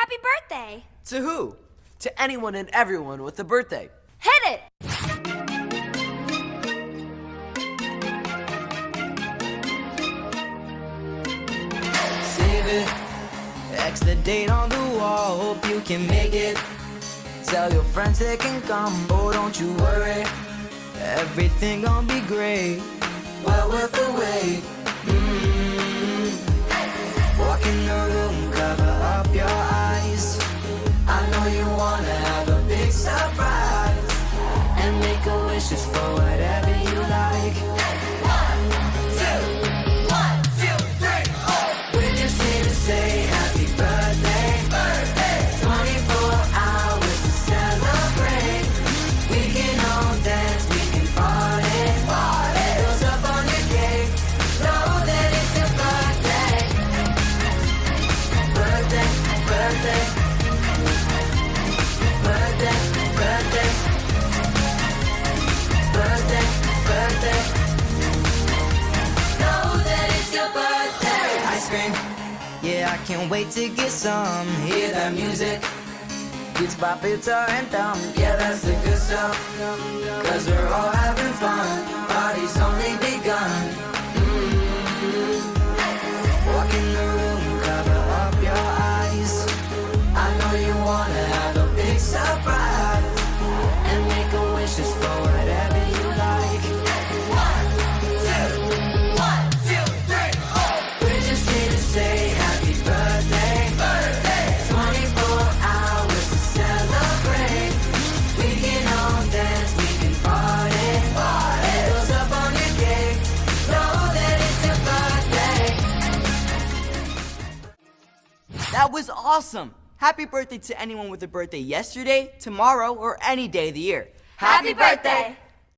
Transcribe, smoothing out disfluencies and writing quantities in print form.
Happy birthday! To who? To anyone and everyone with a birthday. Hit it! Save it, X the date on the wall, hope you can make it. Tell your friends they can come, oh don't you worry, everything gon' be great, well worth the wait. Walk in the room, cover up your eyes, I know you wanna have a big surprise, and make a wish just for whatever you like. One, two, three, oh. We're just here to say happy birthday, birthday. 24 hours to celebrate. We can all dance, we can party, party. Bills up on your cake, know that it's your birthday. Birthday, birthday. Birthday, birthday. Birthday, birthday. Know that it's your birthday. Ice cream, yeah, I can't wait to get some. Hear that music, beats pop, guitar and thumb. Yeah, that's the good stuff, cause we're all having fun. Party's only begun. Walk in the room, cover up your eyes, I know you wanna have a big surprise, and make a wish just for whatever you like. One, two, three, oh. We're just here to say happy birthday, birthday. 24 hours to celebrate. We can all dance, we can party, party. Bills up on your cake, know that it's your birthday. That was awesome! Happy birthday to anyone with a birthday yesterday, tomorrow, or any day of the year. Happy birthday!